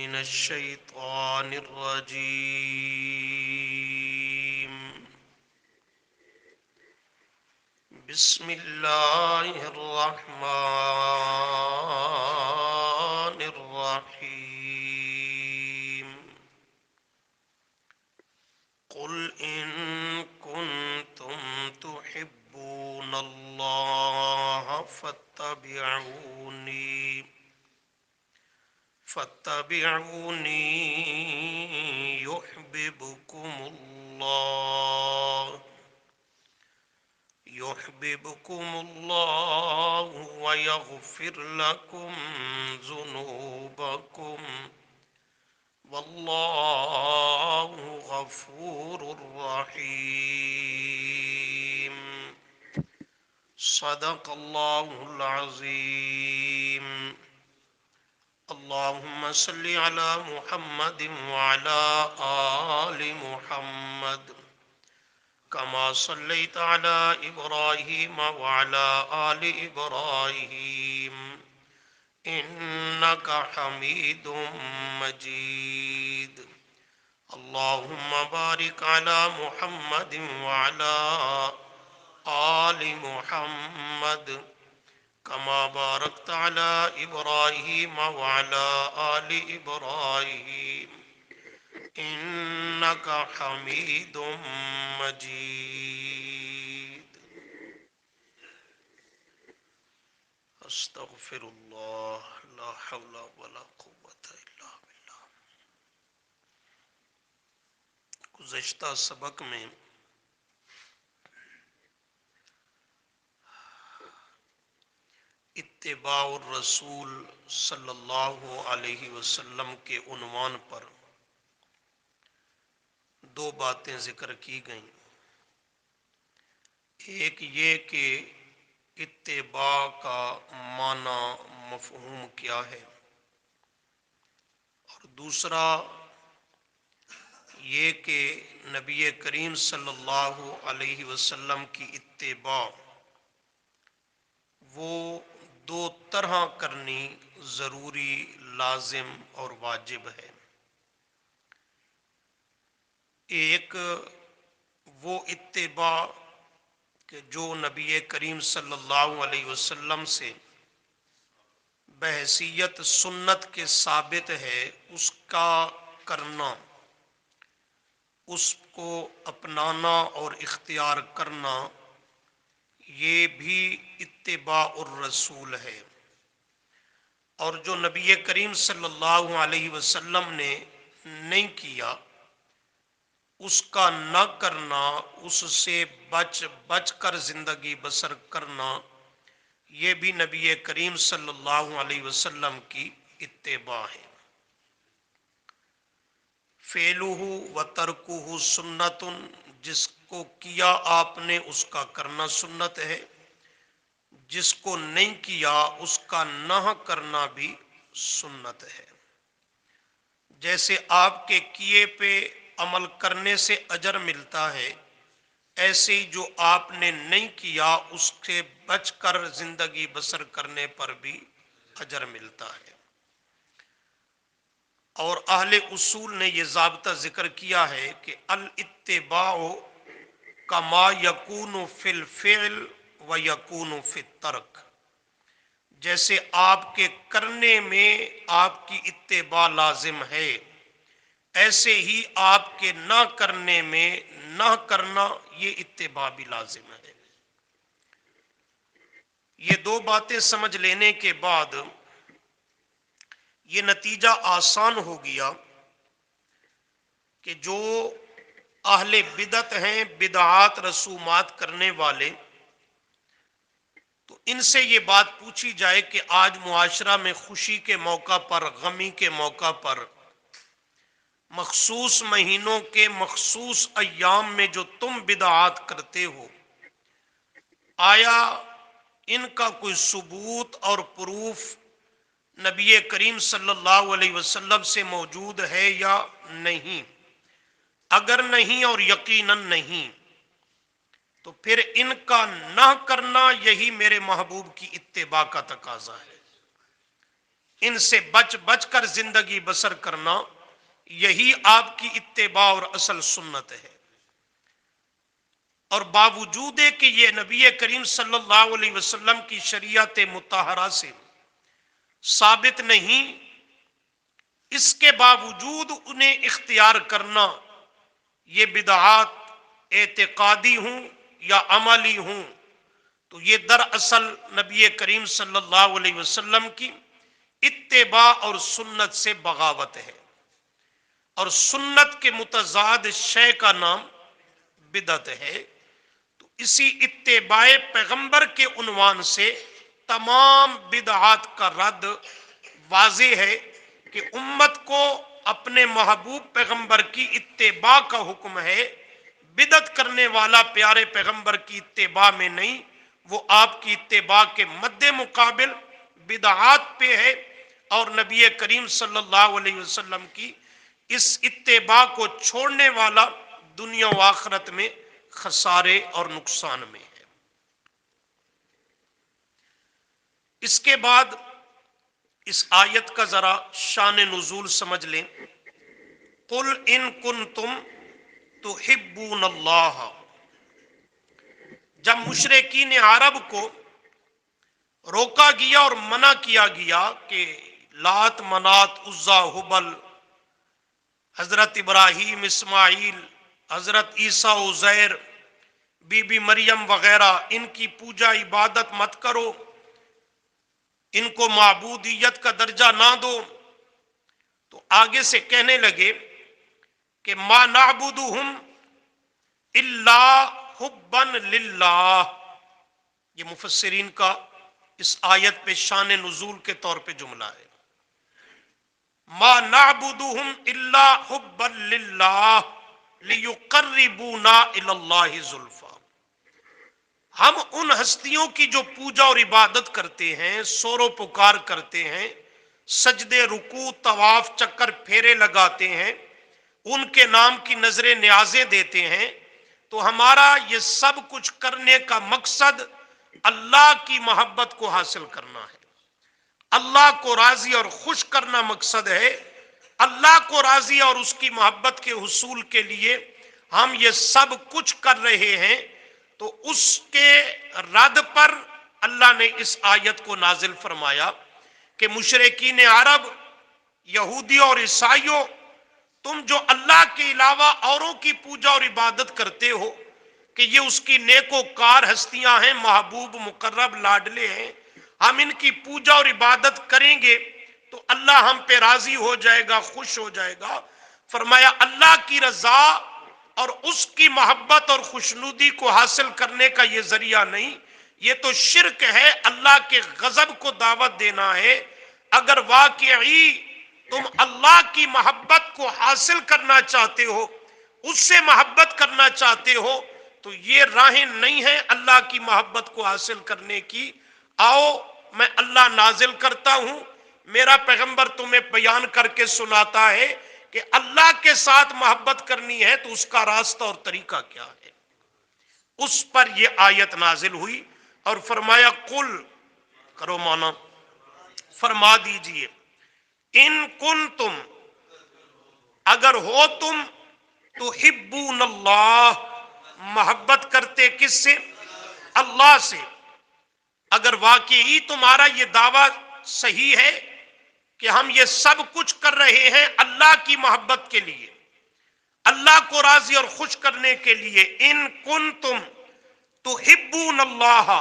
من الشيطان الرجيم. بسم الله الرحمن الرحيم. قل إن كنتم تحبون الله فاتبعوني يحببكم الله ويغفر لكم ذنوبكم والله غفور رحيم. صدق الله العظيم. اللهم صل على محمد وعلى آل محمد كما صليت على إبراهيم وعلى آل إبراهيم إنك حميد مجيد. اللهم بارك على محمد وعلى آل محمد كما باركت على إبراهيم وعلى آل إبراهيم إنك حميد مجيد. استغفر الله لا حول ولا قوة إلا بالله. گزشتہ سبق میں اتباع الرسول صلی اللہ علیہ وسلم کے عنوان پر دو باتیں ذکر کی گئیں. ایک یہ کہ اتباع کا معنی مفہوم کیا ہے، اور دوسرا یہ کہ نبی کریم صلی اللہ علیہ وسلم کی اتباع وہ دو طرح کرنی ضروری، لازم اور واجب ہے. ایک وہ اتباع کہ جو نبی کریم صلی اللہ علیہ وسلم سے بحیثیت سنت کے ثابت ہے، اس کا کرنا، اس کو اپنانا اور اختیار کرنا، یہ بھی اتباع الرسول ہے. اور جو نبی کریم صلی اللہ علیہ وسلم نے نہیں کیا، اس کا نہ کرنا، اس سے بچ کر زندگی بسر کرنا، یہ بھی نبی کریم صلی اللہ علیہ وسلم کی اتباع ہے. فعلہ و ترکہ سنت، جس کو کیا آپ نے اس کا کرنا سنت ہے، جس کو نہیں کیا اس کا نہ کرنا بھی سنت ہے. جیسے آپ کے کیے پہ عمل کرنے سے اجر ملتا ہے، ایسے ہی جو آپ نے نہیں کیا اس سے بچ کر زندگی بسر کرنے پر بھی اجر ملتا ہے. اور اہل اصول نے یہ ضابطہ ذکر کیا ہے کہ الاتباع کما یکون فی الفعل و یکون فی الترک. جیسے آپ کے کرنے میں آپ کی اتباع لازم ہے، ایسے ہی آپ کے نہ کرنے میں نہ کرنا یہ اتباع بھی لازم ہے. یہ دو باتیں سمجھ لینے کے بعد یہ نتیجہ آسان ہو گیا کہ جو اہل بدعت ہیں، بدعات رسومات کرنے والے، تو ان سے یہ بات پوچھی جائے کہ آج معاشرہ میں خوشی کے موقع پر، غمی کے موقع پر، مخصوص مہینوں کے مخصوص ایام میں جو تم بدعات کرتے ہو، آیا ان کا کوئی ثبوت اور پروف نبی کریم صلی اللہ علیہ وسلم سے موجود ہے یا نہیں؟ اگر نہیں اور یقیناً نہیں، تو پھر ان کا نہ کرنا یہی میرے محبوب کی اتباع کا تقاضا ہے. ان سے بچ بچ کر زندگی بسر کرنا، یہی آپ کی اتباع اور اصل سنت ہے۔ اور باوجود کہ یہ نبی کریم صلی اللہ علیہ وسلم کی شریعت مطہرہ سے ثابت نہیں، اس کے باوجود انہیں اختیار کرنا، یہ بدعات اعتقادی ہوں یا عملی ہوں، تو یہ دراصل نبی کریم صلی اللہ علیہ وسلم کی اتباع اور سنت سے بغاوت ہے۔ اور سنت کے متضاد شے کا نام بدعت ہے۔ تو اسی اتباع پیغمبر کے عنوان سے تمام بدعات کا رد واضح ہے کہ امت کو اپنے محبوب پیغمبر کی اتباع کا حکم ہے۔ بدعت کرنے والا پیارے پیغمبر کی اتباع میں نہیں، وہ آپ کی اتباع کے مد مقابل بدعات پہ ہے، اور نبی کریم صلی اللہ علیہ وسلم کی اس اتباع کو چھوڑنے والا دنیا و آخرت میں خسارے اور نقصان میں ہے۔ اس کے بعد اس آیت کا ذرا شان نزول سمجھ لیں۔ قل ان کنتم تحبون اللہ، جب مشرکین عرب کو روکا گیا اور منع کیا گیا کہ لات، منات، عزا، ہبل، حضرت ابراہیم، اسماعیل، حضرت عیسیٰ، عزیر، بی بی مریم وغیرہ، ان کی پوجا عبادت مت کرو، ان کو معبودیت کا درجہ نہ دو، تو آگے سے کہنے لگے کہ ما نعبدہم الا حبا للہ۔ یہ مفسرین کا اس آیت پہ شان نزول کے طور پہ جملہ ہے۔ ما نعبدہم الا حبا للہ لیقربونا الی اللہ زلفی۔ ہم ان ہستیوں کی جو پوجا اور عبادت کرتے ہیں، سور و پکار کرتے ہیں، سجدے، رکوع، طواف، چکر پھیرے لگاتے ہیں، ان کے نام کی نظریں نیازیں دیتے ہیں، تو ہمارا یہ سب کچھ کرنے کا مقصد اللہ کی محبت کو حاصل کرنا ہے۔ اللہ کو راضی اور خوش کرنا مقصد ہے۔ اللہ کو راضی اور اس کی محبت کے حصول کے لیے ہم یہ سب کچھ کر رہے ہیں، تو اس کے رد پر اللہ نے اس آیت کو نازل فرمایا کہ مشرکین عرب، یہودیوں اور عیسائیوں، تم جو اللہ کے علاوہ اوروں کی پوجا اور عبادت کرتے ہو کہ یہ اس کی نیک و کار ہستیاں ہیں، محبوب، مقرب، لاڈلے ہیں، ہم ان کی پوجا اور عبادت کریں گے تو اللہ ہم پہ راضی ہو جائے گا، خوش ہو جائے گا۔ فرمایا اللہ کی رضا اور اس کی محبت اور خوشنودی کو حاصل کرنے کا یہ ذریعہ نہیں، یہ تو شرک ہے، اللہ کے غضب کو دعوت دینا ہے۔ اگر واقعی تم اللہ کی محبت کو حاصل کرنا چاہتے ہو، اس سے محبت کرنا چاہتے ہو، تو یہ راہیں نہیں ہیں اللہ کی محبت کو حاصل کرنے کی۔ آؤ میں اللہ نازل کرتا ہوں، میرا پیغمبر تمہیں بیان کر کے سناتا ہے کہ اللہ کے ساتھ محبت کرنی ہے تو اس کا راستہ اور طریقہ کیا ہے۔ اس پر یہ آیت نازل ہوئی اور فرمایا قل، کرو مانا، فرما دیجئے، ان کنتم، اگر ہو تم، تحبون اللہ، محبت کرتے کس سے؟ اللہ سے۔ اگر واقعی تمہارا یہ دعویٰ صحیح ہے کہ ہم یہ سب کچھ کر رہے ہیں اللہ کی محبت کے لیے، اللہ کو راضی اور خوش کرنے کے لیے، ان کنتم تحبون اللہ،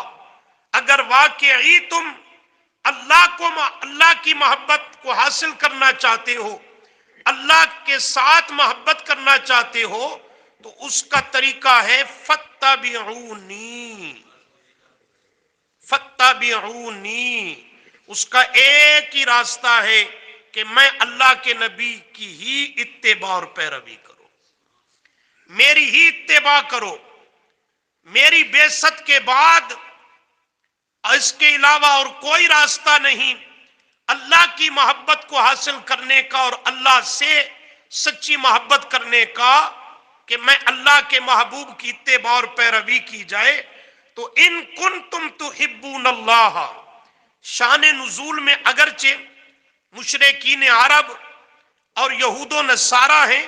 اگر واقعی تم اللہ کی محبت کو حاصل کرنا چاہتے ہو، اللہ کے ساتھ محبت کرنا چاہتے ہو، تو اس کا طریقہ ہے فاتبعونی، فاتبعونی، اس کا ایک ہی راستہ ہے کہ میں اللہ کے نبی کی ہی اتباع اور پیروی کرو، میری ہی اتباع کرو۔ میری بعثت کے بعد اس کے علاوہ اور کوئی راستہ نہیں اللہ کی محبت کو حاصل کرنے کا اور اللہ سے سچی محبت کرنے کا، کہ میں اللہ کے محبوب کی اتباع اور پیروی کی جائے۔ تو ان کنتم تحبون اللہ، شان نزول میں اگرچہ مشرکین عرب اور یہود و نصارہ ہیں،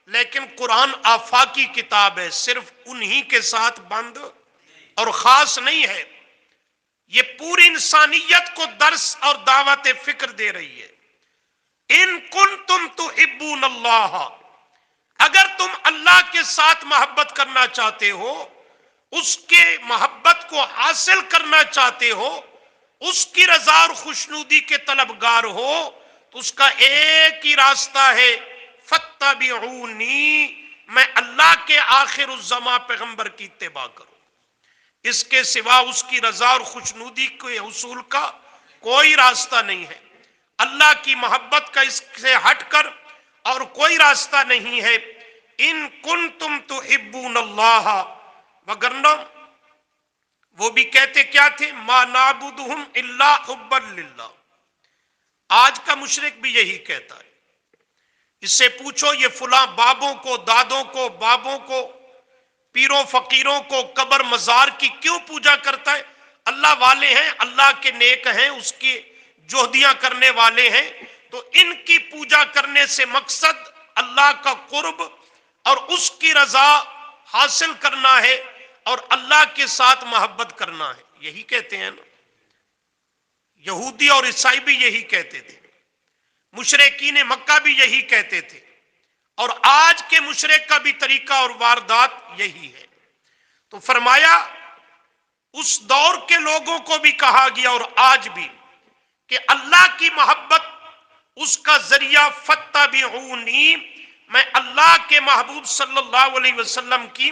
لیکن قرآن آفاقی کتاب ہے، صرف انہی کے ساتھ بند اور خاص نہیں ہے، یہ پوری انسانیت کو درس اور دعوت فکر دے رہی ہے۔ ان کنتم تحبون اللہ، اگر تم اللہ کے ساتھ محبت کرنا چاہتے ہو، اس کے محبت کو حاصل کرنا چاہتے ہو، اس کی رضا اور خوشنودی کے طلبگار ہو، تو اس کا ایک ہی راستہ ہے، فاتبعونی، میں اللہ کے آخر الزماں پیغمبر کی اتباع کروں۔ اس کے سوا اس کی رضا اور خوشنودی کے حصول کا کوئی راستہ نہیں ہے۔ اللہ کی محبت کا اس سے ہٹ کر اور کوئی راستہ نہیں ہے۔ ان کنتم تحبون اللہ، وگرنہ وہ بھی کہتے کیا تھے، ما نعبدہم الا حبا للہ۔ آج کا مشرک بھی یہی کہتا ہے۔ اس سے پوچھو یہ فلاں بابوں کو، دادوں کو، بابوں کو، پیروں فقیروں کو، قبر مزار کی کیوں پوجا کرتا ہے؟ اللہ والے ہیں، اللہ کے نیک ہیں، اس کی جوہدیاں کرنے والے ہیں، تو ان کی پوجا کرنے سے مقصد اللہ کا قرب اور اس کی رضا حاصل کرنا ہے اور اللہ کے ساتھ محبت کرنا ہے، یہی کہتے ہیں نا۔ یہودی اور عیسائی بھی یہی کہتے تھے، مشرکین مکہ بھی یہی کہتے تھے، اور آج کے مشرک کا بھی طریقہ اور واردات یہی ہے۔ تو فرمایا اس دور کے لوگوں کو بھی کہا گیا اور آج بھی کہ اللہ کی محبت اس کا ذریعہ فاتبعونی، میں اللہ کے محبوب صلی اللہ علیہ وسلم کی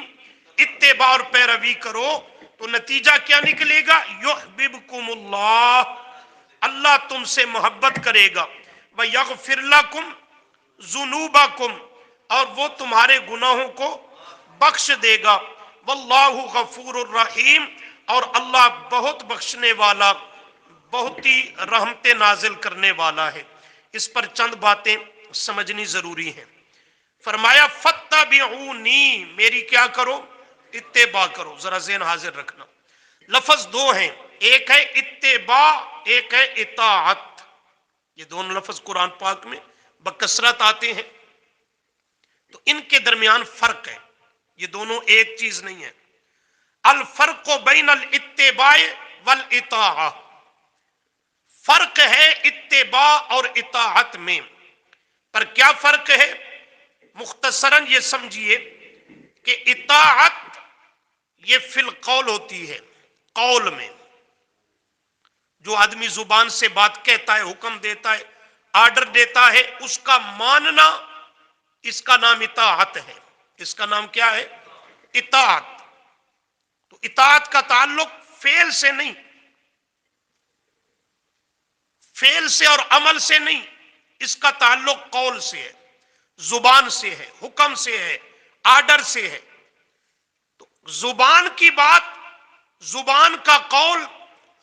اتباع اور پیروی کرو، تو نتیجہ کیا نکلے گا؟ یحببکم اللہ، اللہ تم سے محبت کرے گا، ویغفر لکم ذنوبکم، اور وہ تمہارے گناہوں کو بخش دے گا، واللہ غفور الرحیم، اور اللہ بہت بخشنے والا، بہت ہی رحمت نازل کرنے والا ہے۔ اس پر چند باتیں سمجھنی ضروری ہیں۔ فرمایا فاتبعونی، میری کیا کرو؟ اتباع کرو۔ ذرا ذہن حاضر رکھنا، لفظ دو ہیں، ایک ہے اتباع، ایک ہے اطاعت۔ یہ دونوں لفظ قرآن پاک میں بکثرت آتے ہیں، تو ان کے درمیان فرق ہے، یہ دونوں ایک چیز نہیں ہے۔ الفرق بین الاتباع والاطاعہ، فرق ہے اتباع اور اطاعت میں۔ پر کیا فرق ہے؟ مختصراً یہ سمجھیے کہ اطاعت یہ فی القول ہوتی ہے، قول میں جو آدمی زبان سے بات کہتا ہے، حکم دیتا ہے، آرڈر دیتا ہے، اس کا ماننا، اس کا نام اطاعت ہے۔ اس کا نام کیا ہے؟ اطاعت۔ تو اطاعت کا تعلق فعل سے نہیں، فعل سے اور عمل سے نہیں، اس کا تعلق قول سے ہے، زبان سے ہے، حکم سے ہے، آرڈر سے ہے۔ تو زبان کی بات، زبان کا قول،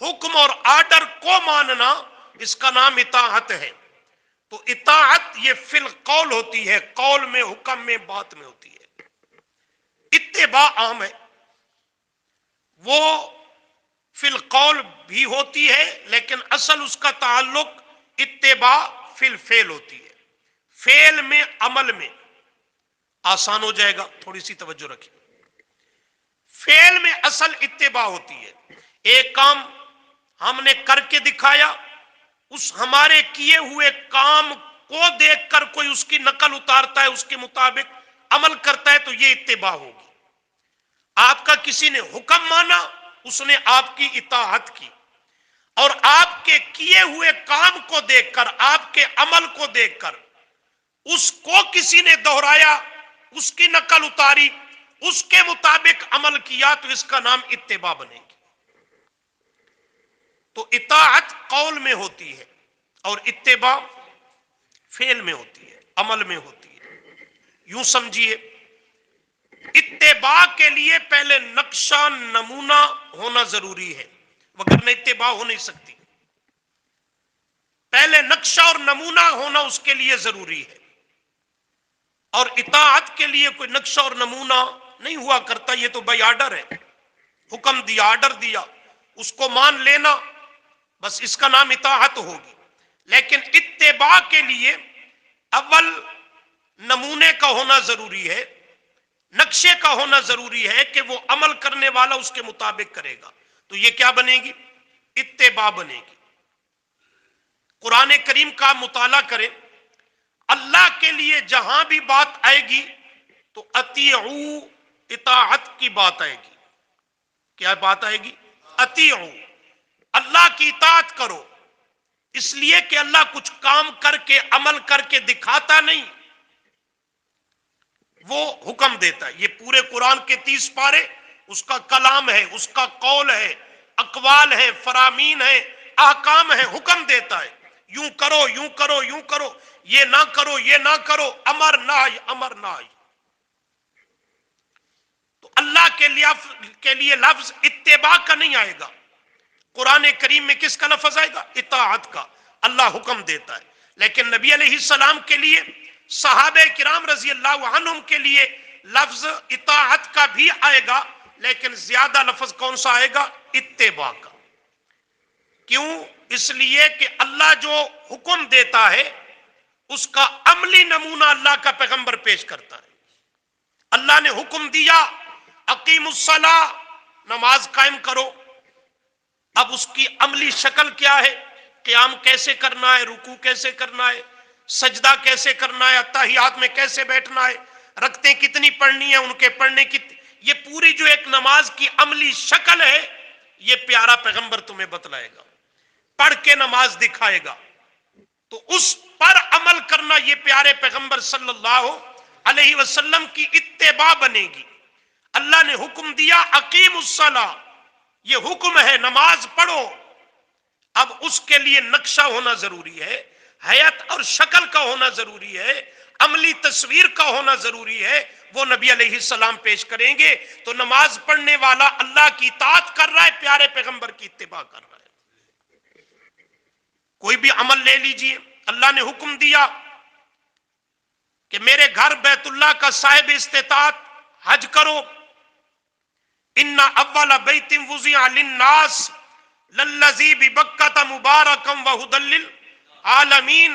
حکم اور آرڈر کو ماننا، اس کا نام اطاعت ہے۔ تو اطاعت یہ فی القول ہوتی ہے، قول میں، حکم میں، بات میں ہوتی ہے۔ اتباع عام ہے، وہ فی القول بھی ہوتی ہے، لیکن اصل اس کا تعلق اتباع فی الفعل ہوتی ہے، فعل میں، عمل میں۔ آسان ہو جائے گا، تھوڑی سی توجہ رکھیں۔ فعل میں اصل اتباع ہوتی ہے، ایک کام ہم نے کر کے دکھایا، اس ہمارے کیے ہوئے کام کو دیکھ کر کوئی اس کی نقل اتارتا ہے، اس کے مطابق عمل کرتا ہے، تو یہ اتباع ہوگی۔ آپ کا کسی نے حکم مانا، اس نے آپ کی اطاعت کی، اور آپ کے کیے ہوئے کام کو دیکھ کر، آپ کے عمل کو دیکھ کر اس کو کسی نے دہرایا، اس کی نقل اتاری، اس کے مطابق عمل کیا، تو اس کا نام اتباع بنے گی۔ تو اطاعت قول میں ہوتی ہے اور اتباع فعل میں ہوتی ہے، عمل میں ہوتی ہے۔ یوں سمجھیے، اتباع کے لیے پہلے نقشہ نمونہ ہونا ضروری ہے، وگرنہ اتباع ہو نہیں سکتی۔ پہلے نقشہ اور نمونہ ہونا اس کے لیے ضروری ہے، اور اطاعت کے لیے کوئی نقشہ اور نمونہ نہیں ہوا کرتا، یہ تو بائی آرڈر ہے، حکم دیا، آرڈر دیا، اس کو مان لینا، بس اس کا نام اطاعت ہوگی۔ لیکن اتباع کے لیے اول نمونے کا ہونا ضروری ہے، نقشے کا ہونا ضروری ہے کہ وہ عمل کرنے والا اس کے مطابق کرے گا، تو یہ کیا بنے گی؟ اتباع بنے گی۔ قرآن کریم کا مطالعہ کریں، اللہ کے لیے جہاں بھی بات آئے گی تو اطیعوا، اطاعت کی بات آئے گی۔ کیا بات آئے گی؟ اطیعوا، اللہ کی اطاعت کرو، اس لیے کہ اللہ کچھ کام کر کے عمل کر کے دکھاتا نہیں، وہ حکم دیتا ہے۔ یہ پورے قرآن کے 30 پارے اس کا کلام ہے، اس کا قول ہے، اقوال ہے، فرامین ہے، احکام ہے، حکم دیتا ہے، یوں کرو، یوں کرو، یوں کرو، یہ نہ کرو، یہ نہ کرو، امر نہی، امر نہی۔ تو اللہ کے لیے لفظ اتباع کا نہیں آئے گا، قرآن کریم میں کس کا لفظ آئے گا؟ اطاعت کا، اللہ حکم دیتا ہے۔ لیکن نبی علیہ السلام کے لیے، صحابہ کرام رضی اللہ عنہم کے لیے لفظ اطاعت کا بھی آئے گا، لیکن زیادہ لفظ کون سا آئے گا؟ اتباع کا۔ کیوں؟ اس لیے کہ اللہ جو حکم دیتا ہے اس کا عملی نمونہ اللہ کا پیغمبر پیش کرتا ہے۔ اللہ نے حکم دیا اقیم الصلاۃ، نماز قائم کرو، اب اس کی عملی شکل کیا ہے؟ قیام کیسے کرنا ہے، رکوع کیسے کرنا ہے، سجدہ کیسے کرنا ہے، اتحیات میں کیسے بیٹھنا ہے، رکعتیں کتنی پڑھنی ہیں، ان کے پڑھنے کی، یہ پوری جو ایک نماز کی عملی شکل ہے، یہ پیارا پیغمبر تمہیں بتلائے گا، پڑھ کے نماز دکھائے گا۔ تو اس پر عمل کرنا یہ پیارے پیغمبر صلی اللہ علیہ وسلم کی اتباع بنے گی۔ اللہ نے حکم دیا اقیم الصلاۃ، یہ حکم ہے نماز پڑھو، اب اس کے لیے نقشہ ہونا ضروری ہے، حیت اور شکل کا ہونا ضروری ہے، عملی تصویر کا ہونا ضروری ہے، وہ نبی علیہ السلام پیش کریں گے۔ تو نماز پڑھنے والا اللہ کی اطاعت کر رہا ہے، پیارے پیغمبر کی اتباع کر رہا ہے۔ کوئی بھی عمل لے لیجئے، اللہ نے حکم دیا کہ میرے گھر بیت اللہ کا صاحب استطاعت حج کرو، ان اول بیت وضع للناس للذی ببکۃ مبارکا وہدی للعالمین،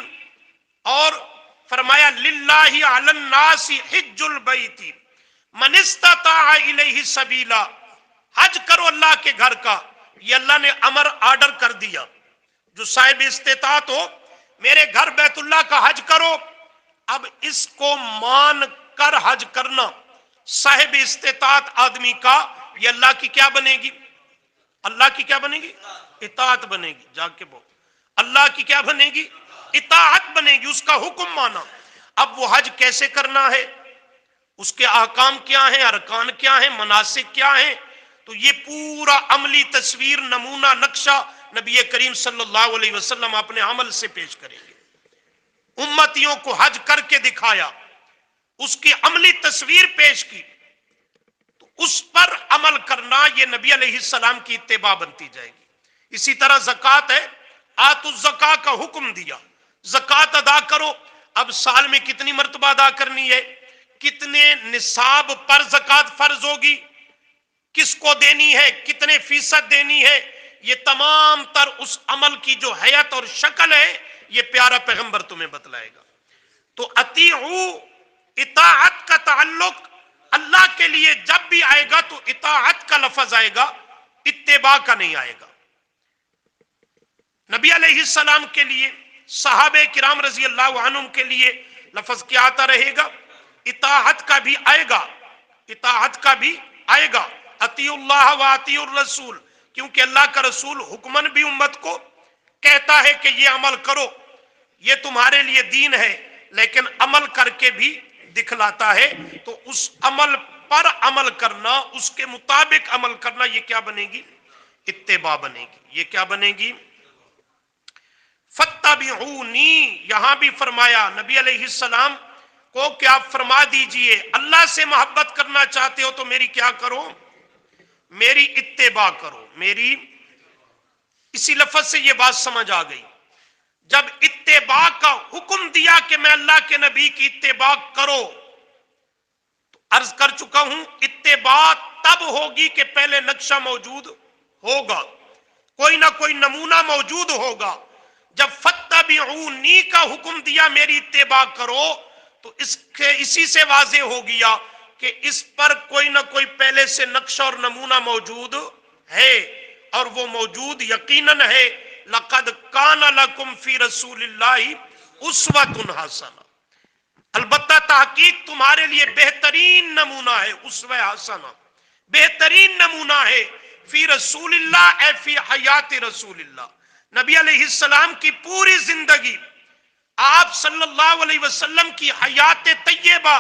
اور فرمایا للہ علی الناس حج البیت من استطاع الیہ سبیلا، حج کرو اللہ کے گھر کا، یہ اللہ نے امر آرڈر کر دیا، جو صاحب استطاعت ہو میرے گھر بیت اللہ کا حج کرو۔ اب اس کو مان کر حج کرنا صاحب استطاعت آدمی کا، یہ اللہ کی کیا بنے گی؟ اللہ کی کیا بنے گی؟ اطاعت بنے گی۔ جا کے بول، اللہ کی کیا بنے گی؟ اطاعت بنے گی، اس کا حکم مانا۔ اب وہ حج کیسے کرنا ہے، اس کے احکام کیا ہیں، ارکان کیا ہیں، مناسک کیا ہیں، تو یہ پورا عملی تصویر، نمونہ، نقشہ نبی کریم صلی اللہ علیہ وسلم اپنے عمل سے پیش کریں گے۔ امتیوں کو حج کر کے دکھایا، اس کی عملی تصویر پیش کی، تو اس پر عمل کرنا یہ نبی علیہ السلام کی اتباع بنتی جائے گی۔ اسی طرح زکوٰۃ ہے، آتوا الزکاۃ کا حکم دیا، زکوٰۃ ادا کرو۔ اب سال میں کتنی مرتبہ ادا کرنی ہے، کتنے نصاب پر زکوٰۃ فرض ہوگی، کس کو دینی ہے، کتنے فیصد دینی ہے، یہ تمام تر اس عمل کی جو حیت اور شکل ہے یہ پیارا پیغمبر تمہیں بتلائے گا۔ تو اطیعوا، اطاعت کا تعلق اللہ کے لیے جب بھی آئے گا تو اطاعت کا لفظ آئے گا، اتباع کا نہیں آئے گا۔ نبی علیہ السلام کے لیے، صحابہ کرام رضی اللہ عنہم کے لیے لفظ کیا آتا رہے گا؟ اطاعت کا بھی آئے گا، اطاعت کا بھی آئے گا، اطیعوا اللہ و اطیعوا الرسول، کیونکہ اللہ کا رسول حکمن بھی امت کو کہتا ہے کہ یہ عمل کرو، یہ تمہارے لیے دین ہے، لیکن عمل کر کے بھی دکھلاتا ہے۔ تو اس عمل پر عمل کرنا، اس کے مطابق عمل کرنا، یہ کیا بنے گی؟ اتباع بنے گی۔ یہ کیا بنے گی؟ فاتبعونی، یہاں بھی فرمایا نبی علیہ السلام کو کہ آپ فرما دیجئے اللہ سے محبت کرنا چاہتے ہو تو میری کیا کرو؟ میری اتباع کرو، میری۔ اسی لفظ سے یہ بات سمجھ آ گئی، جب اتباع کا حکم دیا کہ میں اللہ کے نبی کی اتباع کرو، تو عرض کر چکا ہوں اتباع تب ہوگی کہ پہلے نقشہ موجود ہوگا، کوئی نہ کوئی نمونہ موجود ہوگا۔ جب فتبعونی کا حکم دیا میری اتباع کرو تو اسی سے واضح ہو گیا کہ اس پر کوئی نہ کوئی پہلے سے نقشہ اور نمونہ موجود ہے، اور وہ موجود یقیناً ہے۔ لقد کان لکم فی رسول اللہ اسوۃ حسنہ، البتہ تحقیق تمہارے لیے بہترین نمونہ ہے، اسوہ حسنہ بہترین نمونہ ہے، فی رسول اللہ اے فی حیات رسول اللہ، نبی علیہ السلام کی پوری زندگی، آپ صلی اللہ علیہ وسلم کی حیات طیبہ،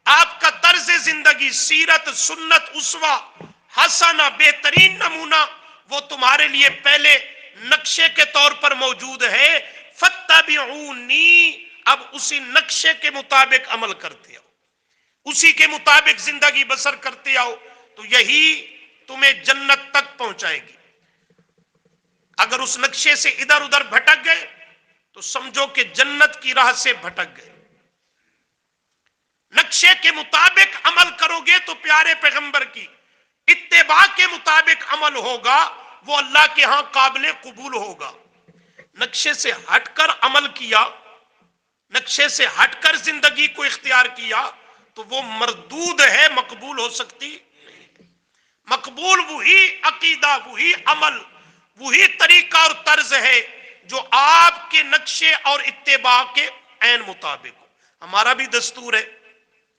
آپ کا طرز زندگی، سیرت، سنت، اسوہ حسنہ بہترین نمونہ، وہ تمہارے لیے پہلے نقشے کے طور پر موجود ہے۔ فتبعونی، اب اسی نقشے کے مطابق عمل کرتے آؤ، اسی کے مطابق زندگی بسر کرتے آؤ، تو یہی تمہیں جنت تک پہنچائے گی۔ اگر اس نقشے سے ادھر ادھر بھٹک گئے تو سمجھو کہ جنت کی راہ سے بھٹک گئے۔ نقشے کے مطابق عمل کرو گے تو پیارے پیغمبر کی اتباع کے مطابق عمل ہوگا، وہ اللہ کے ہاں قابل قبول ہوگا۔ نقشے سے ہٹ کر عمل کیا، نقشے سے ہٹ کر زندگی کو اختیار کیا تو وہ مردود ہے، مقبول ہو سکتی نہیں۔ مقبول وہی عقیدہ، وہی عمل، وہی طریقہ اور طرز ہے جو آپ کے نقشے اور اتباع کے عین مطابق ہو۔ ہمارا بھی دستور ہے،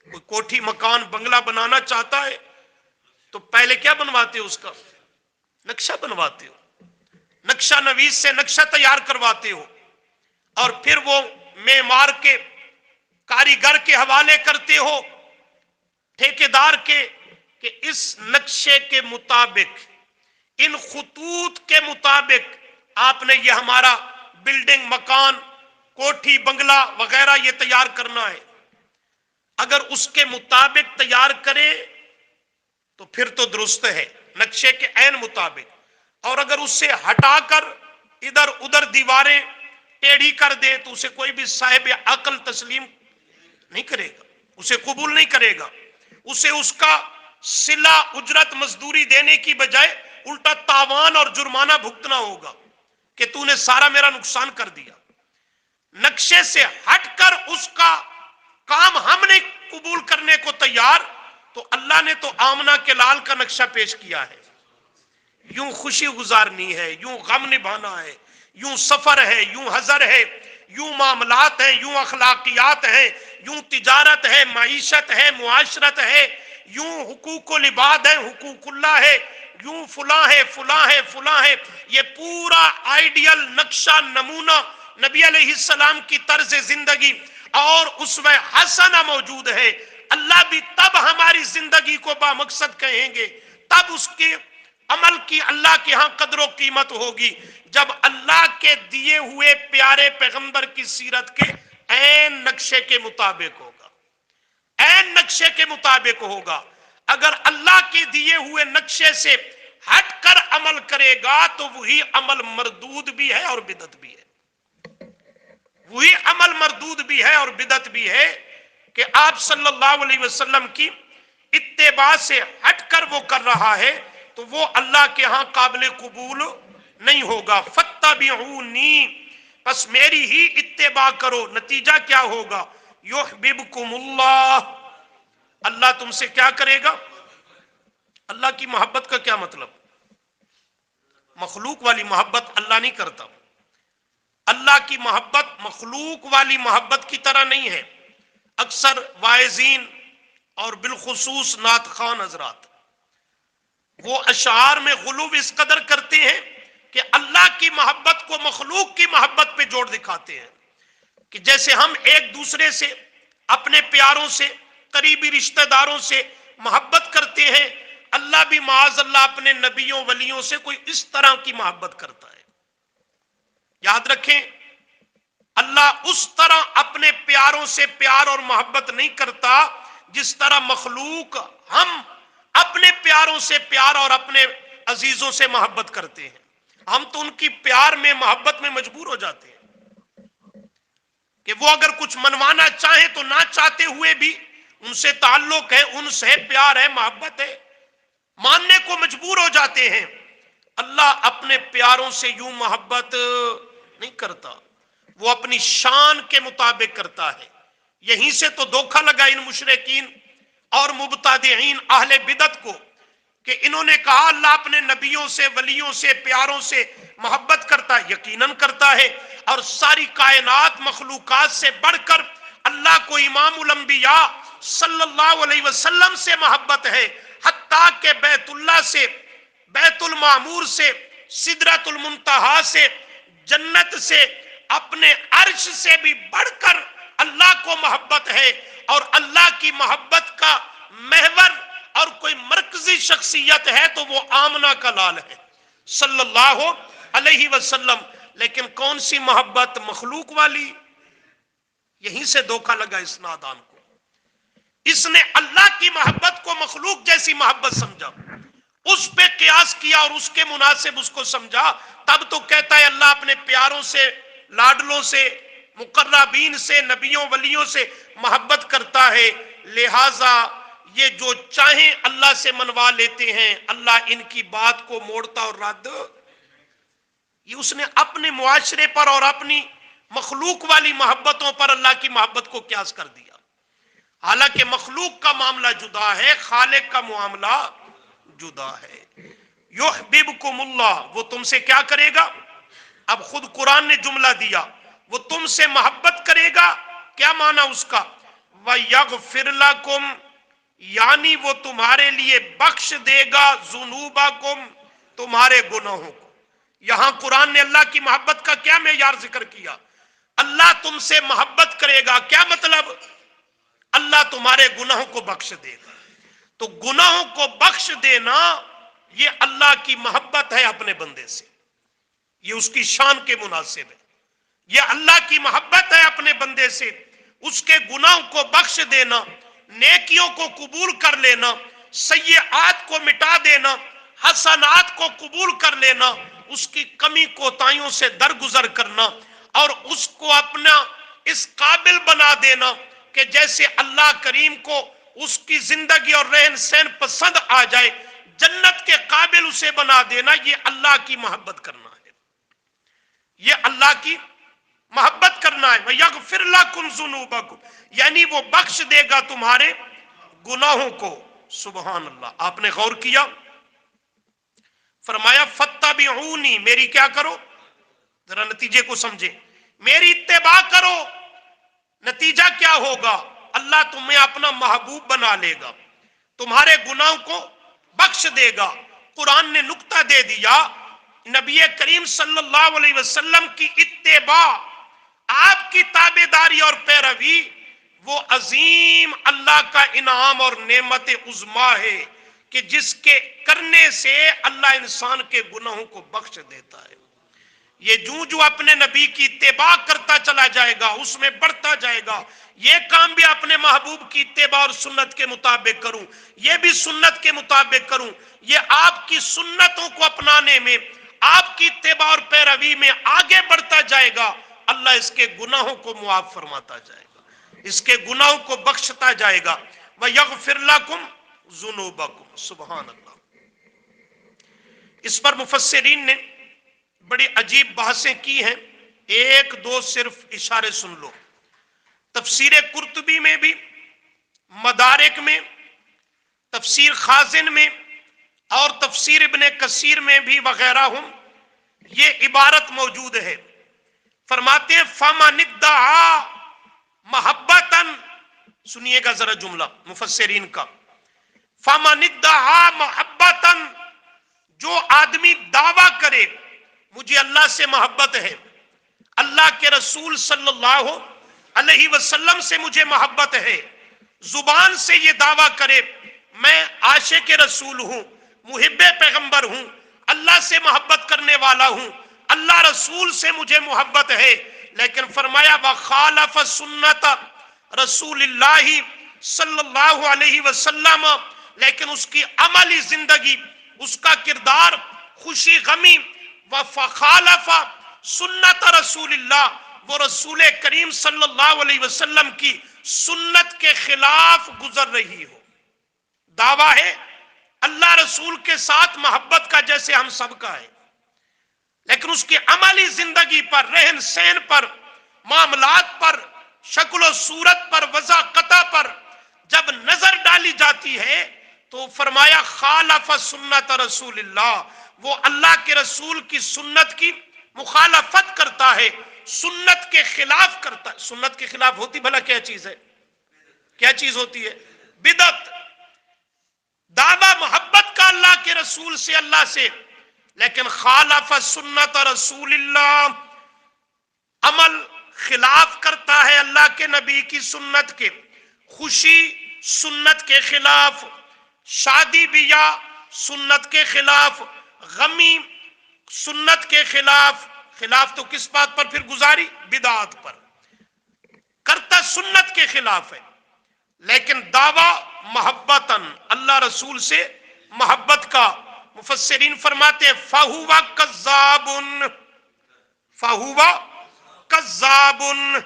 کوئی کوٹھی مکان بنگلہ بنانا چاہتا ہے تو پہلے کیا بنواتے ہو؟ اس کا نقشہ بنواتے ہو، نقشہ نویس سے نقشہ تیار کرواتے ہو، اور پھر وہ معمار کے، کاریگر کے حوالے کرتے ہو، ٹھیکیدار کے، کہ اس نقشے کے مطابق، ان خطوط کے مطابق آپ نے یہ ہمارا بلڈنگ، مکان، کوٹھی، بنگلہ وغیرہ یہ تیار کرنا ہے۔ اگر اس کے مطابق تیار کرے تو پھر تو درست ہے، نقشے کے عین مطابق، اور اگر اس سے ہٹا کر ادھر ادھر دیواریں ٹیڑھی کر دے تو اسے کوئی بھی صاحب عقل تسلیم نہیں کرے گا، اسے قبول نہیں کرے گا، اسے اس کا صلہ اجرت مزدوری دینے کی بجائے الٹا تاوان اور جرمانہ بھگتنا ہوگا کہ تو نے سارا میرا نقصان کر دیا۔ نقشے سے ہٹ کر اس کا کام ہم نے قبول کرنے کو تیار، تو اللہ نے تو آمنہ کے لال کا نقشہ پیش کیا ہے، یوں خوشی گزارنی ہے، یوں غم نبھانا ہے، یوں سفر ہے، یوں حضر ہے، یوں معاملات ہیں، یوں اخلاقیات ہیں، یوں تجارت ہے، معیشت ہے، معاشرت ہے، یوں حقوق العباد ہے، حقوق اللہ ہے، یوں فلاں ہے، فلاں ہے، فلاں ہے۔ یہ پورا آئیڈیل نقشہ، نمونہ نبی علیہ السلام کی طرز زندگی اور اسوہ حسنہ موجود ہے۔ اللہ بھی تب ہماری زندگی کو بامقصد کہیں گے، تب اس کے عمل کی اللہ کے ہاں قدر و قیمت ہوگی، جب اللہ کے دیے ہوئے پیارے پیغمبر کی سیرت کے عین نقشے کے مطابق ہوگا، عین نقشے کے مطابق ہوگا۔ اگر اللہ کے دیے ہوئے نقشے سے ہٹ کر عمل کرے گا تو وہی عمل مردود بھی ہے اور بدعت بھی ہے، وہی عمل مردود بھی ہے اور بدعت بھی ہے کہ آپ صلی اللہ علیہ وسلم کی اتباع سے ہٹ کر وہ کر رہا ہے تو وہ اللہ کے ہاں قابل قبول نہیں ہوگا۔ فتبعونی، پس میری ہی اتباع کرو، نتیجہ کیا ہوگا؟ یحببکم اللہ، اللہ تم سے کیا کرے گا؟ اللہ کی محبت کا کیا مطلب؟ مخلوق والی محبت اللہ نہیں کرتا، اللہ کی محبت مخلوق والی محبت کی طرح نہیں ہے۔ اکثر واعظین اور بالخصوص نعت خوان حضرات وہ اشعار میں غلو اس قدر کرتے ہیں کہ اللہ کی محبت کو مخلوق کی محبت پہ جوڑ دکھاتے ہیں، کہ جیسے ہم ایک دوسرے سے، اپنے پیاروں سے، قریبی رشتہ داروں سے محبت کرتے ہیں، اللہ بھی معاذ اللہ اپنے نبیوں ولیوں سے کوئی اس طرح کی محبت کرتا ہے۔ یاد رکھیں، اللہ اس طرح اپنے پیاروں سے پیار اور محبت نہیں کرتا جس طرح مخلوق ہم اپنے پیاروں سے پیار اور اپنے عزیزوں سے محبت کرتے ہیں۔ ہم تو ان کی پیار میں، محبت میں مجبور ہو جاتے ہیں کہ وہ اگر کچھ منوانا چاہیں تو نہ چاہتے ہوئے بھی ان سے تعلق ہے، ان سے پیار ہے، محبت ہے، ماننے کو مجبور ہو جاتے ہیں۔ اللہ اپنے پیاروں سے یوں محبت نہیں کرتا، وہ اپنی شان کے مطابق کرتا ہے۔ یہیں سے تو دھوکہ لگا ان مشرکین اور مبتدعین اہل بدعت کو کہ انہوں نے کہا اللہ اپنے نبیوں سے، ولیوں سے، پیاروں سے محبت کرتا ہے، یقیناً کرتا ہے، اور ساری کائنات مخلوقات سے بڑھ کر اللہ کو امام الانبیاء صلی اللہ علیہ وسلم سے محبت ہے، حتیٰ کہ بیت اللہ سے، بیت المعمور سے، سدرۃ المنتہا سے، جنت سے، اپنے عرش سے بھی بڑھ کر اللہ کو محبت ہے، اور اللہ کی محبت کا محور اور کوئی مرکزی شخصیت ہے تو وہ آمنہ کا لال ہے صلی اللہ علیہ وسلم۔ لیکن کون سی محبت؟ مخلوق والی۔ یہیں سے دھوکہ لگا اس نادان کو، اس نے اللہ کی محبت کو مخلوق جیسی محبت سمجھا، اس پہ قیاس کیا اور اس کے مناسب اس کو سمجھا، تب تو کہتا ہے اللہ اپنے پیاروں سے، لاڈلوں سے، مقربین سے، نبیوں ولیوں سے محبت کرتا ہے، لہذا یہ جو چاہیں اللہ سے منوا لیتے ہیں، اللہ ان کی بات کو موڑتا اور رد۔ یہ اس نے اپنے معاشرے پر اور اپنی مخلوق والی محبتوں پر اللہ کی محبت کو قیاس کر دیا، حالانکہ مخلوق کا معاملہ جدا ہے، خالق کا معاملہ جدا ہے۔ یحببکم اللہ، وہ تم سے کیا کرے گا؟ اب خود قرآن نے جملہ دیا، وہ تم سے محبت کرے گا، کیا معنی اس کا؟ وَيَغْفِرْ لَكُمْ، یعنی وہ تمہارے لیے بخش دے گا، ذنوبکم، تمہارے گناہوں کو۔ یہاں قرآن نے اللہ کی محبت کا کیا معیار ذکر کیا؟ اللہ تم سے محبت کرے گا، کیا مطلب؟ اللہ تمہارے گناہوں کو بخش دے گا۔ تو گناہوں کو بخش دینا یہ اللہ کی محبت ہے اپنے بندے سے، یہ اس کی شان کے مناسب ہے، یہ اللہ کی محبت ہے اپنے بندے سے، اس کے گناہوں کو بخش دینا، نیکیوں کو قبول کر لینا، سیئات کو مٹا دینا، حسنات کو قبول کر لینا، اس کی کمی کوتاہیوں سے درگزر کرنا، اور اس کو اپنا اس قابل بنا دینا کہ جیسے اللہ کریم کو اس کی زندگی اور رہن سہن پسند آ جائے، جنت کے قابل اسے بنا دینا، یہ اللہ کی محبت کرنا ہے، یہ اللہ کی محبت کرنا ہے۔ وَيَغْفِرْ لَكُمْ ذُنُوبَكُمْ، یعنی وہ بخش دے گا تمہارے گناہوں کو۔ سبحان اللہ۔ آپ نے غور کیا، فرمایا فَاتَّبِعُونِی، میری کیا کرو؟ ذرا نتیجے کو سمجھے، میری اتباع کرو۔ نتیجہ کیا ہوگا؟ اللہ تمہیں اپنا محبوب بنا لے گا، تمہارے گناہوں کو بخش دے گا۔ قرآن نے نکتہ دے دیا، نبی کریم صلی اللہ علیہ وسلم کی اتباع، آپ کی تابعداری اور پیروی، وہ عظیم اللہ کا انعام اور نعمت عظمیٰ ہے کہ جس کے کرنے سے اللہ انسان کے گناہوں کو بخش دیتا ہے۔ یہ جو اپنے نبی کی اتباع کرتا چلا جائے گا، اس میں بڑھتا جائے گا، یہ کام بھی اپنے محبوب کی اتباع اور سنت کے مطابق کروں، یہ بھی سنت کے مطابق کروں، یہ آپ کی سنتوں کو اپنانے میں، آپ کی اتباع اور پیروی میں آگے بڑھتا جائے گا، اللہ اس کے گناہوں کو معاف فرماتا جائے گا، اس کے گناہوں کو بخشتا جائے گا۔ وَيَغْفِرْ لَكُمْ ذُنُوبَكُمْ۔ سبحان اللہ۔ اس پر مفسرین نے بڑی عجیب بحثیں کی ہیں، ایک دو صرف اشارے سن لو۔ تفسیر قرطبی میں بھی، مدارک میں، تفسیر خازن میں اور تفسیر ابن کثیر میں بھی وغیرہ ہم یہ عبارت موجود ہے۔ فرماتے ہیں فَمَنِ ادَّعَا مَحَبَّةً، سنیے گا ذرا جملہ مفسرین کا، فَمَنِ ادَّعَا مَحَبَّةً، جو آدمی دعویٰ کرے مجھے اللہ سے محبت ہے، اللہ کے رسول صلی اللہ علیہ وسلم سے مجھے محبت ہے، زبان سے یہ دعویٰ کرے میں عاشق رسول ہوں، محب پیغمبر ہوں، اللہ سے محبت کرنے والا ہوں، اللہ رسول سے مجھے محبت ہے، لیکن فرمایا وَخَالَفَ سُنَّةَ رسول اللہ صلی اللہ علیہ وسلم، لیکن اس کی عملی زندگی، اس کا کردار، خوشی غمی، وَفَخَالَفَ سُنَّةَ رسول اللہ، وہ رسول کریم صلی اللہ علیہ وسلم کی سنت کے خلاف گزر رہی ہو۔ دعویٰ ہے اللہ رسول کے ساتھ محبت کا جیسے ہم سب کا ہے، لیکن اس کی عملی زندگی پر، رہن سہن پر، معاملات پر، شکل و صورت پر، وضاقتہ پر جب نظر ڈالی جاتی ہے تو فرمایا خالف سنت رسول اللہ، وہ اللہ کے رسول کی سنت کی مخالفت کرتا ہے، سنت کے خلاف کرتا ہے۔ سنت کے خلاف ہوتی بھلا کیا چیز ہے؟ کیا چیز ہوتی ہے؟ بدعت۔ دعویٰ محبت کا اللہ کے رسول سے، اللہ سے، لیکن خالف سنت رسول اللہ، عمل خلاف کرتا ہے اللہ کے نبی کی سنت کے، خوشی سنت کے خلاف، شادی بیاہ سنت کے خلاف، غمی سنت کے خلاف۔ خلاف تو کس بات پر پھر گزاری؟ بدعات پر، کرتا سنت کے خلاف ہے، لیکن دعویٰ محبتاً، اللہ رسول سے محبت کا، مفسرین فرماتے ہیں فَهُوَ كَذَّابٌ، فَهُوَ كَذَّابٌ۔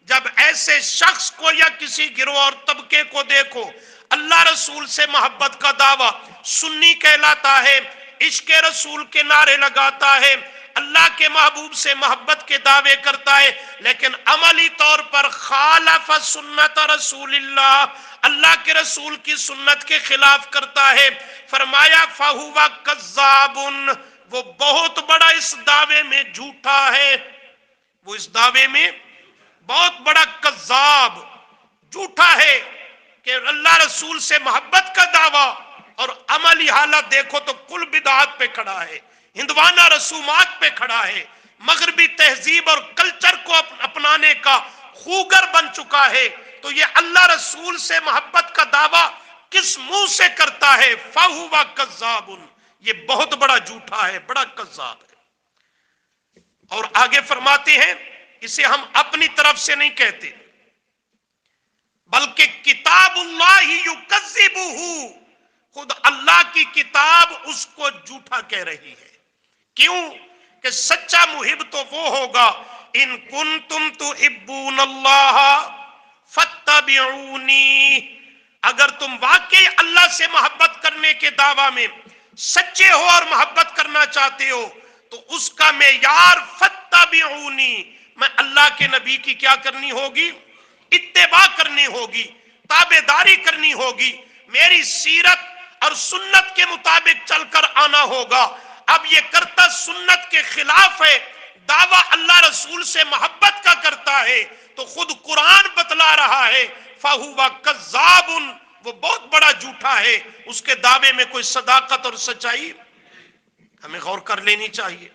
جب ایسے شخص کو یا کسی گروہ اور طبقے کو دیکھو اللہ رسول سے محبت کا دعویٰ، سنی کہلاتا ہے، عشق رسول کے نعرے لگاتا ہے، اللہ کے محبوب سے محبت کے دعوے کرتا ہے، لیکن عملی طور پر خالف سنت رسول اللہ، اللہ کے رسول کی سنت کے خلاف کرتا ہے، فرمایا فَهُوَ كَذَّابٌ، وہ بہت بڑا اس دعوے میں جھوٹا ہے، وہ اس دعوے میں بہت بڑا کذاب، جھوٹا ہے کہ اللہ رسول سے محبت کا دعویٰ اور عملی حالت دیکھو تو کل بدعات پہ کھڑا ہے، ہندوانہ رسومات پہ کھڑا ہے، مغربی تہذیب اور کلچر کو اپنانے کا خوگر بن چکا ہے۔ تو یہ اللہ رسول سے محبت کا دعویٰ کس منہ سے کرتا ہے؟ فَهُوَ كَذَّابٌ، یہ بہت بڑا جھوٹا ہے، بڑا کذاب ہے۔ اور آگے فرماتے ہیں اسے ہم اپنی طرف سے نہیں کہتے، بلکہ کتاب اللہ یکذبہ، خود اللہ کی کتاب اس کو جھوٹا کہہ رہی ہے۔ کیوں؟ کہ سچا محب تو وہ ہوگا ان کنتم تحبون اللہ فاتبعونی، اگر تم واقعی اللہ سے محبت کرنے کے دعویٰ میں سچے ہو اور محبت کرنا چاہتے ہو تو اس کا معیار فاتبعونی، میں اللہ کے نبی کی کیا کرنی ہوگی؟ اتباع کرنی ہوگی، تابعداری کرنی ہوگی، میری سیرت اور سنت کے مطابق چل کر آنا ہوگا۔ اب یہ کرتا سنت کے خلاف ہے، دعویٰ اللہ رسول سے محبت کا کرتا ہے، تو خود قرآن بتلا رہا ہے فَهُوَ كَذَّابٌ، وہ بہت بڑا جھوٹا ہے، اس کے دعوے میں کوئی صداقت اور سچائی ہمیں غور کر لینی چاہیے۔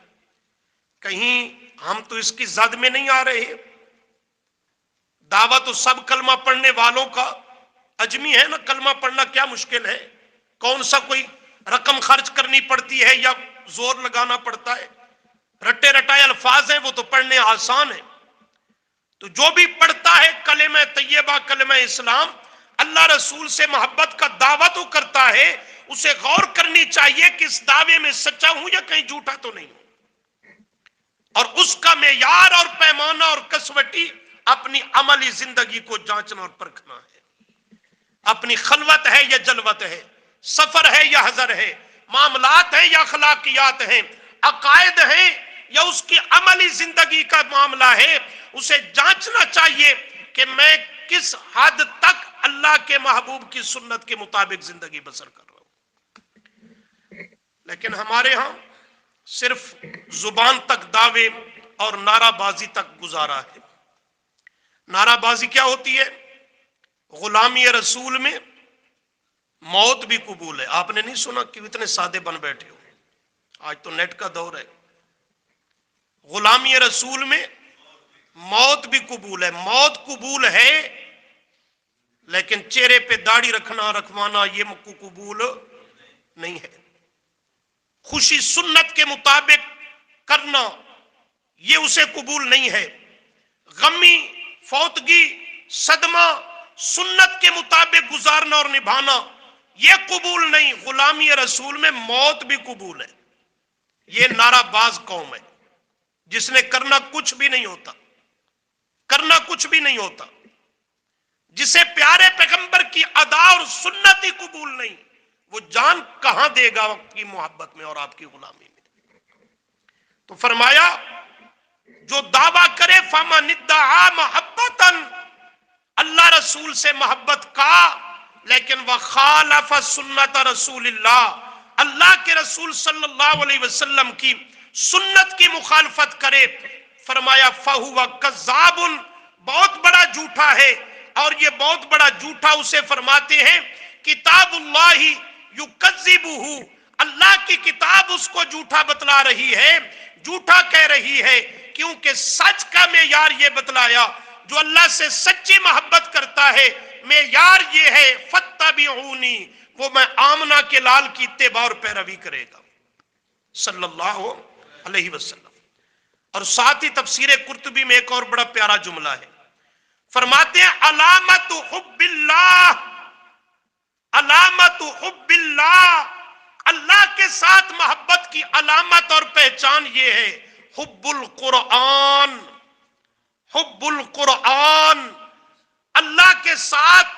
کہیں ہم تو اس کی زد میں نہیں آ رہے؟ دعویٰ تو سب کلمہ پڑھنے والوں کا اجمی ہے نا، کلمہ پڑھنا کیا مشکل ہے؟ کون سا کوئی رقم خرچ کرنی پڑتی ہے یا زور لگانا پڑتا ہے؟ رٹے رٹائے الفاظ ہیں، وہ تو پڑھنے آسان ہے۔ تو جو بھی پڑھتا ہے کلمہ طیبہ، کلمہ اسلام، اللہ رسول سے محبت کا دعویٰ تو کرتا ہے، اسے غور کرنی چاہیے کہ اس دعوے میں سچا ہوں یا کہیں جھوٹا تو نہیں ہوں، اور اس کا معیار اور پیمانہ اور کسوٹی اپنی عملی زندگی کو جانچنا اور پرکھنا ہے۔ اپنی خلوت ہے یا جلوت ہے، سفر ہے یا حضر ہے، معاملات ہیں یا اخلاقیات ہیں، عقائد ہیں یا اس کی عملی زندگی کا معاملہ ہے، اسے جانچنا چاہیے کہ میں کس حد تک اللہ کے محبوب کی سنت کے مطابق زندگی بسر کر رہا ہوں۔ لیکن ہمارے ہاں صرف زبان تک دعوے اور نعرہ بازی تک گزارا ہے۔ نعرہ بازی کیا ہوتی ہے؟ غلامی رسول میں موت بھی قبول ہے۔ آپ نے نہیں سنا کہ اتنے سادے بن بیٹھے ہو، آج تو نیٹ کا دور ہے۔ غلامی رسول میں موت بھی قبول ہے، موت قبول ہے، لیکن چہرے پہ داڑھی رکھنا رکھوانا یہ قبول نہیں ہے۔ خوشی سنت کے مطابق کرنا یہ اسے قبول نہیں ہے۔ غمی، فوتگی، صدمہ سنت کے مطابق گزارنا اور نبھانا یہ قبول نہیں۔ غلامی رسول میں موت بھی قبول ہے۔ یہ نعرہ باز قوم ہے جس نے کرنا کچھ بھی نہیں ہوتا، کرنا کچھ بھی نہیں ہوتا، جسے پیارے پیغمبر کی ادا اور سنت ہی قبول نہیں، وہ جان کہاں دے گا آپ کی محبت میں اور آپ کی غلامی میں؟ تو فرمایا جو دعویٰ کرے فمن ادعا محبتن، اللہ رسول سے محبت کا، لیکن وخالف سنت رسول اللہ، اللہ کے رسول صلی اللہ علیہ وسلم کی سنت کی مخالفت کرے، فرمایا فہو کذاب، بہت بڑا جھوٹا ہے، اور یہ بہت بڑا جھوٹا اسے فرماتے ہیں کتاب اللہ یکذبہ، اللہ کی کتاب اس کو جھوٹا بتلا رہی ہے، جھوٹا کہہ رہی ہے، کیونکہ سچ کا معیار یہ بتلایا، جو اللہ سے سچی محبت کرتا ہے معیار یہ ہے فاتبعونی، وہ میں آمنہ کے لال کی اتباع اور پیروی کرے گا صلی اللہ علیہ وسلم۔ اور ساتھ ہی تفسیر قرطبی میں ایک اور بڑا پیارا جملہ ہے، فرماتے ہیں علامت حب اللہ، علامت حب اللہ، اللہ کے ساتھ محبت کی علامت اور پہچان یہ ہے حب القرآن، حب القرآن، اللہ کے ساتھ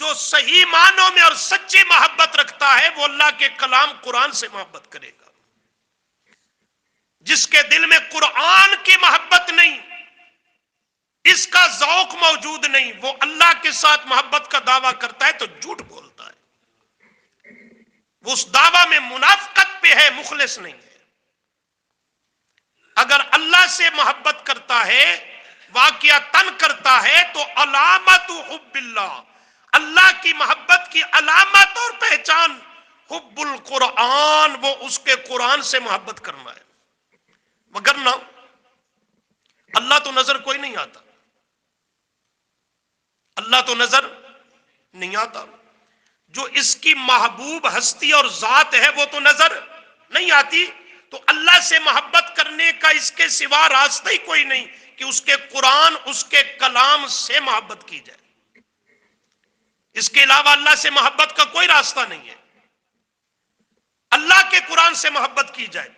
جو صحیح معنوں میں اور سچی محبت رکھتا ہے وہ اللہ کے کلام قرآن سے محبت کرے گا۔ جس کے دل میں قرآن کی محبت نہیں، اس کا ذوق موجود نہیں، وہ اللہ کے ساتھ محبت کا دعویٰ کرتا ہے تو جھوٹ بولتا ہے، وہ اس دعویٰ میں منافقت پہ ہے، مخلص نہیں ہے۔ اگر اللہ سے محبت کرتا ہے، واقعتاً کرتا ہے، تو علامت حب اللہ، اللہ کی محبت کی علامت اور پہچان حب القرآن، وہ اس کے قرآن سے محبت کرنا ہے۔ مگر نہ اللہ تو نظر کوئی نہیں آتا، اللہ تو نظر نہیں آتا، جو اس کی محبوب ہستی اور ذات ہے وہ تو نظر نہیں آتی، تو اللہ سے محبت کرنے کا اس کے سوا راستہ ہی کوئی نہیں کہ اس کے قرآن، اس کے کلام سے محبت کی جائے، اس کے علاوہ اللہ سے محبت کا کوئی راستہ نہیں ہے، اللہ کے قرآن سے محبت کی جائے۔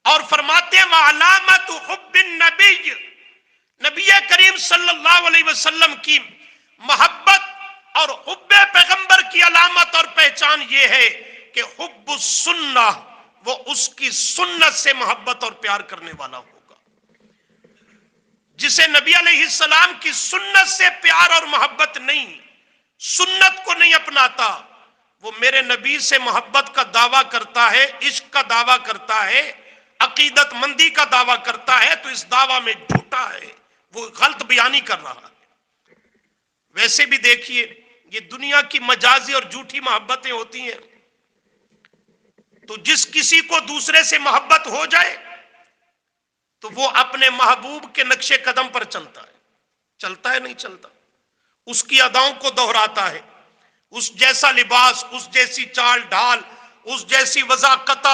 اور فرماتے ہیں وعلامت حب النبی، نبی کریم صلی اللہ علیہ وسلم کی محبت اور حب پیغمبر کی علامت اور پہچان یہ ہے کہ حب السنہ، وہ اس کی سنت سے محبت اور پیار کرنے والا ہوگا۔ جسے نبی علیہ السلام کی سنت سے پیار اور محبت نہیں، سنت کو نہیں اپناتا، وہ میرے نبی سے محبت کا دعویٰ کرتا ہے، عشق کا دعویٰ کرتا ہے، عقیدت مندی کا دعویٰ کرتا ہے، تو اس دعویٰ میں جھوٹا ہے، وہ غلط بیانی کر رہا ہے۔ ویسے بھی دیکھیے یہ دنیا کی مجازی اور جھوٹی محبتیں ہوتی ہیں، تو جس کسی کو دوسرے سے محبت ہو جائے تو وہ اپنے محبوب کے نقش قدم پر چلتا ہے، چلتا ہے نہیں چلتا، اس کی اداؤں کو دہراتا ہے، اس جیسا لباس، اس جیسی چال ڈھال، اس جیسی وضاقت،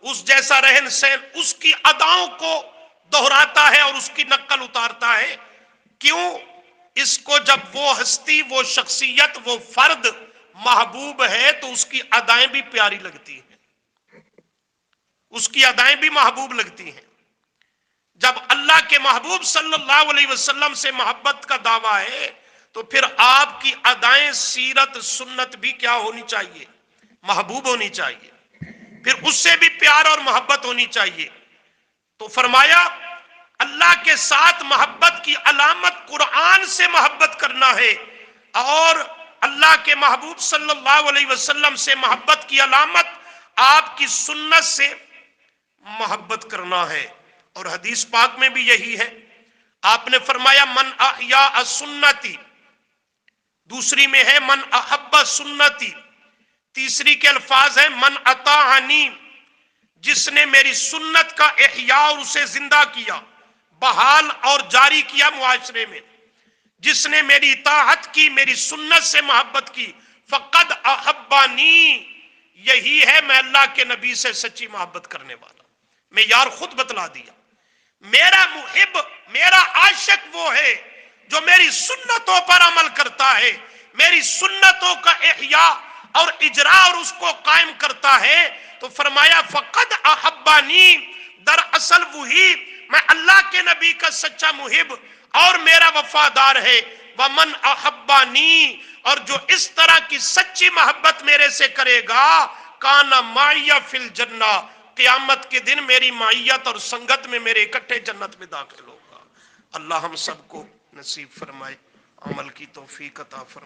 اس جیسا رہن سہن، اس کی اداؤں کو دہراتا ہے اور اس کی نقل اتارتا ہے۔ کیوں؟ اس کو جب وہ ہستی، وہ شخصیت، وہ فرد محبوب ہے تو اس کی ادائیں بھی پیاری لگتی ہیں، اس کی ادائیں بھی محبوب لگتی ہیں۔ جب اللہ کے محبوب صلی اللہ علیہ وسلم سے محبت کا دعویٰ ہے تو پھر آپ کی ادائیں، سیرت، سنت بھی کیا ہونی چاہیے؟ محبوب ہونی چاہیے، پھر اس سے بھی پیار اور محبت ہونی چاہیے۔ تو فرمایا اللہ کے ساتھ محبت کی علامت قرآن سے محبت کرنا ہے، اور اللہ کے محبوب صلی اللہ علیہ وسلم سے محبت کی علامت آپ کی سنت سے محبت کرنا ہے۔ اور حدیث پاک میں بھی یہی ہے، آپ نے فرمایا من احیاء سنتی، دوسری میں ہے من احب سنتی، تیسری کے الفاظ ہیں من اطاعنی، جس نے میری سنت کا احیاء اور اسے زندہ کیا، بحال اور جاری کیا معاشرے میں، جس نے میری اطاعت کی، میری سنت سے محبت کی، فقد احبانی، یہی ہے میں اللہ کے نبی سے سچی محبت کرنے والا۔ میں یار خود بتلا دیا، میرا محب، میرا عاشق وہ ہے جو میری سنتوں پر عمل کرتا ہے، میری سنتوں کا احیاء اور اجرا اور اس کو قائم کرتا ہے۔ تو فرمایا فقد احبانی، دراصل وہی میں اللہ کے نبی کا سچا محب اور میرا وفادار ہے۔ ومن احبانی، اور جو اس طرح کی سچی محبت میرے سے کرے گا، کان معی فی الجنہ، قیامت کے دن میری معیت اور سنگت میں میرے اکٹھے جنت میں داخل ہوگا۔ اللہ ہم سب کو نصیب فرمائے، عمل کی توفیق عطا فرمائے۔